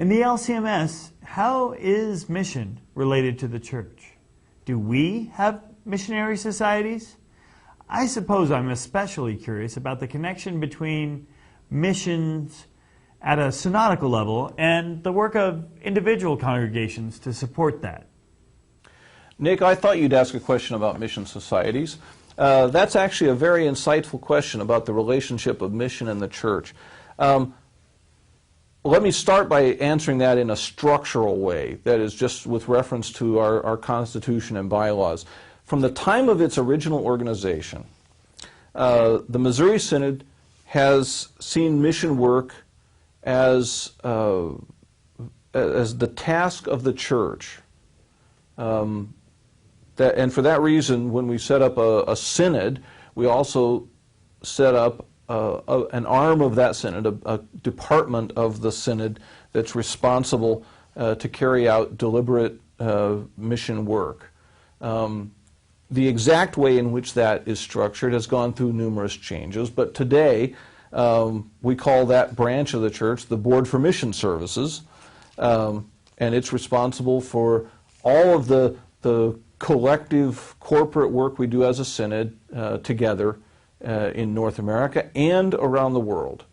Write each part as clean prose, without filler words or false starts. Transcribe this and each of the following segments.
In the LCMS, how is mission related to the church? Do we have missionary societies? I suppose I'm especially curious about the connection between missions at a synodical level and the work of individual congregations to support that. Nick, I thought you'd ask a question about mission societies. That's actually a very insightful question about the relationship of mission and the church. Let me start by answering that in a structural way, that is just with reference to our Constitution and bylaws. From the time of its original organization, the Missouri Synod has seen mission work as the task of the church. And for that reason, when we set up a synod, we also set up an arm of that synod, a department of the synod that's responsible to carry out deliberate mission work. The exact way in which that is structured has gone through numerous changes, but today we call that branch of the church the Board for Mission Services, and it's responsible for all of the collective corporate work we do as a synod together in North America and around the world.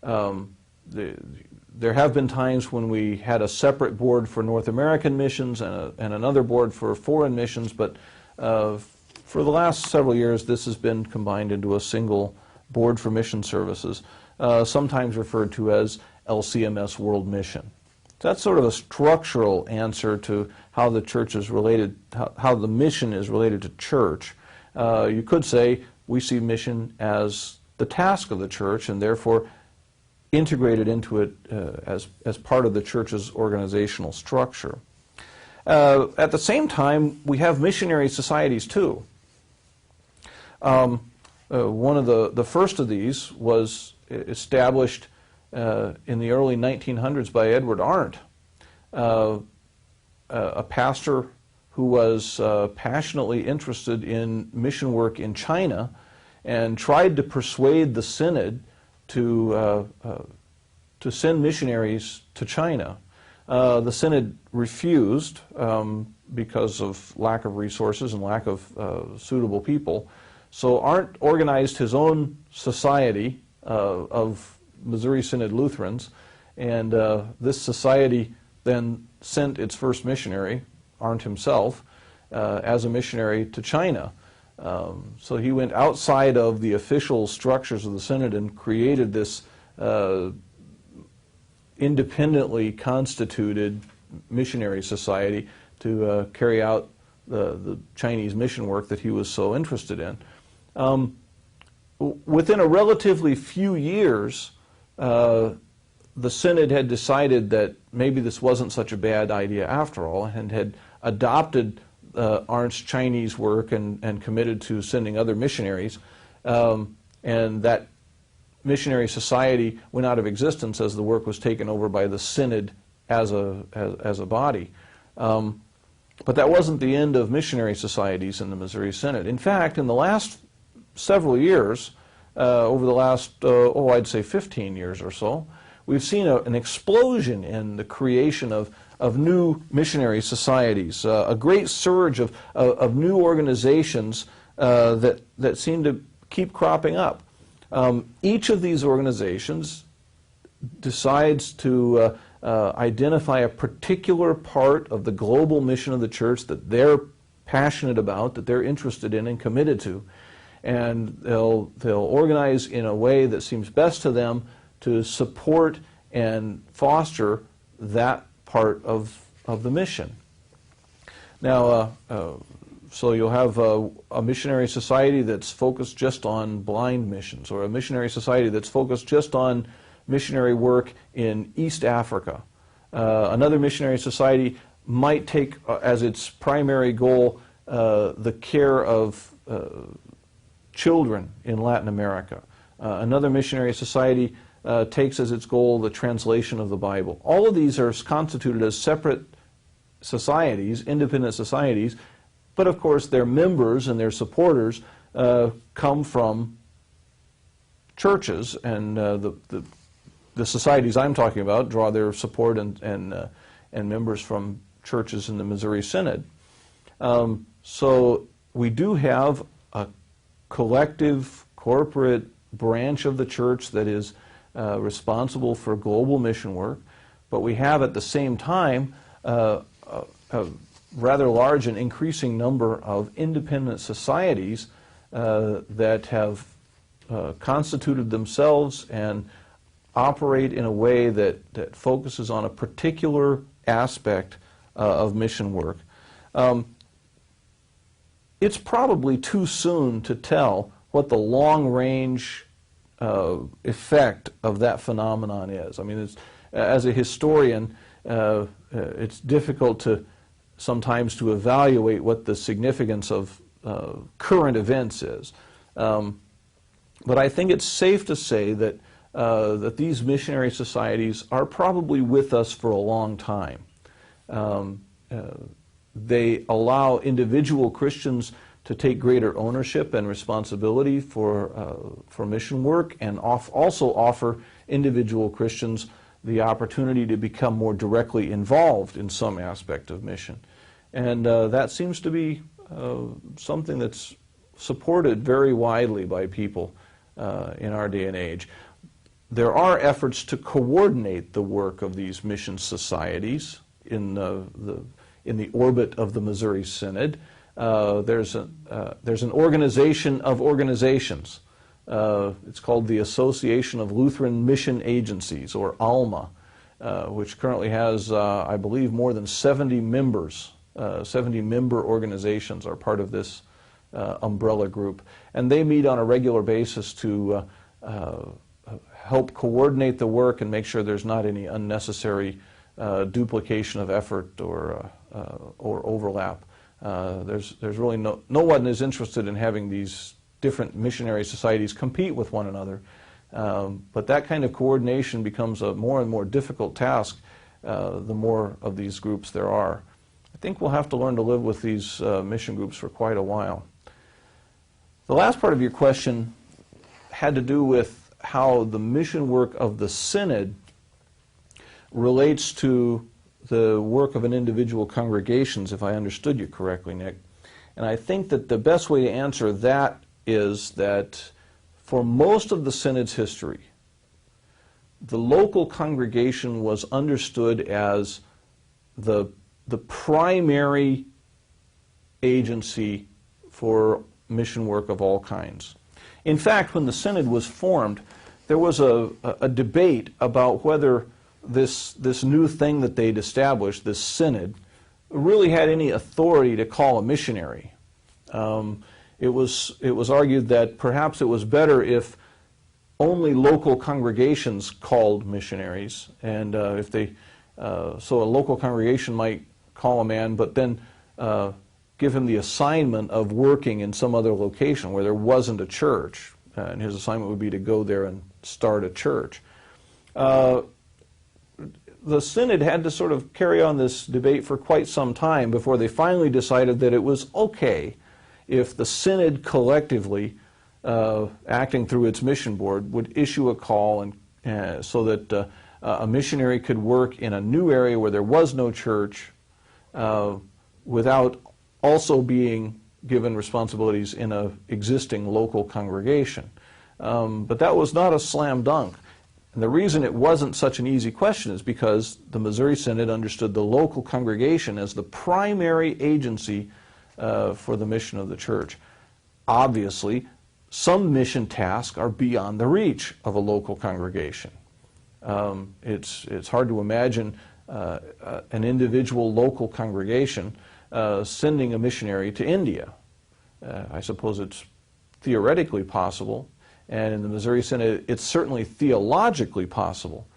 There have been times when we had a separate board for North American missions and another board for foreign missions, but for the last several years this has been combined into a single Board for Mission Services, sometimes referred to as LCMS World Mission. So that's sort of a structural answer to how the church is related, how the mission is related to church. You could say we see mission as the task of the church and therefore integrated into it as part of the church's organizational structure. At the same time, we have missionary societies too. One of the first of these was established in the early 1900s by Edward Arndt, a pastor who was passionately interested in mission work in China and tried to persuade the Synod to send missionaries to China. The Synod refused because of lack of resources and lack of suitable people. So Arndt organized his own society of Missouri Synod Lutherans, and this society then sent its first missionary, Arndt himself, as a missionary to China. So he went outside of the official structures of the Synod and created this independently constituted missionary society to carry out the Chinese mission work that he was so interested in. Within a relatively few years, the Synod had decided that maybe this wasn't such a bad idea after all, and had adopted Arndt's Chinese work and committed to sending other missionaries, and that missionary society went out of existence as the work was taken over by the Synod as a body. But that wasn't the end of missionary societies in the Missouri Synod. In fact, in the last several years, over the last, I'd say 15 years or so, we've seen an explosion in the creation of new missionary societies, a great surge of new organizations that seem to keep cropping up. Each of these organizations decides to identify a particular part of the global mission of the church that they're passionate about, that they're interested in and committed to, and they'll organize in a way that seems best to them to support and foster that part of the mission. Now, so you'll have a missionary society that's focused just on blind missions, or a missionary society that's focused just on missionary work in East Africa. Another missionary society might take as its primary goal the care of children in Latin America. Another missionary society takes as its goal the translation of the Bible. All of these are constituted as separate societies, independent societies, but of course their members and their supporters come from churches, and the societies I'm talking about draw their support and members from churches in the Missouri Synod. So we do have a collective corporate branch of the church that is responsible for global mission work, but we have at the same time a rather large and increasing number of independent societies that have constituted themselves and operate in a way that focuses on a particular aspect of mission work. It's probably too soon to tell what the long-range effect of that phenomenon is. I mean, as a historian, it's difficult sometimes to evaluate what the significance of current events is. But I think it's safe to say that these missionary societies are probably with us for a long time. They allow individual Christians to take greater ownership and responsibility for mission work, and also offer individual Christians the opportunity to become more directly involved in some aspect of mission. And that seems to be something that's supported very widely by people in our day and age. There are efforts to coordinate the work of these mission societies in the orbit of the Missouri Synod. There's an organization of organizations. It's called the Association of Lutheran Mission Agencies, or ALMA, which currently has, I believe, more than 70 members. 70 member organizations are part of this umbrella group. And they meet on a regular basis to help coordinate the work and make sure there's not any unnecessary duplication of effort or overlap. There's really no one is interested in having these different missionary societies compete with one another. But that kind of coordination becomes a more and more difficult task the more of these groups there are. I think we'll have to learn to live with these mission groups for quite a while. The last part of your question had to do with how the mission work of the Synod relates to the work of an individual congregations, if I understood you correctly, Nick. And I think that the best way to answer that is that for most of the Synod's history, the local congregation was understood as the primary agency for mission work of all kinds. In fact, when the Synod was formed, there was a debate about whether this new thing that they'd established, this Synod, really had any authority to call a missionary. It was argued that perhaps it was better if only local congregations called missionaries, and so a local congregation might call a man, but then give him the assignment of working in some other location where there wasn't a church, and his assignment would be to go there and start a church. The Synod had to sort of carry on this debate for quite some time before they finally decided that it was okay if the Synod collectively, acting through its mission board, would issue a call so that a missionary could work in a new area where there was no church without also being given responsibilities in an existing local congregation. But that was not a slam dunk. And the reason it wasn't such an easy question is because the Missouri Synod understood the local congregation as the primary agency for the mission of the church. Obviously, some mission tasks are beyond the reach of a local congregation. It's hard to imagine an individual local congregation sending a missionary to India. I suppose it's theoretically possible, and in the Missouri Synod it's certainly theologically possible.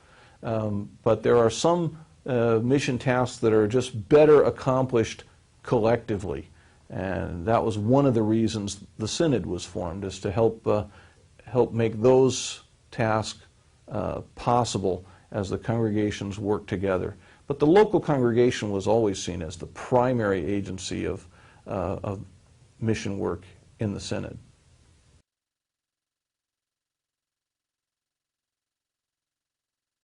But there are some mission tasks that are just better accomplished collectively, and that was one of the reasons the Synod was formed, is to help make those tasks possible as the congregations work together. But the local congregation was always seen as the primary agency of mission work in the Synod.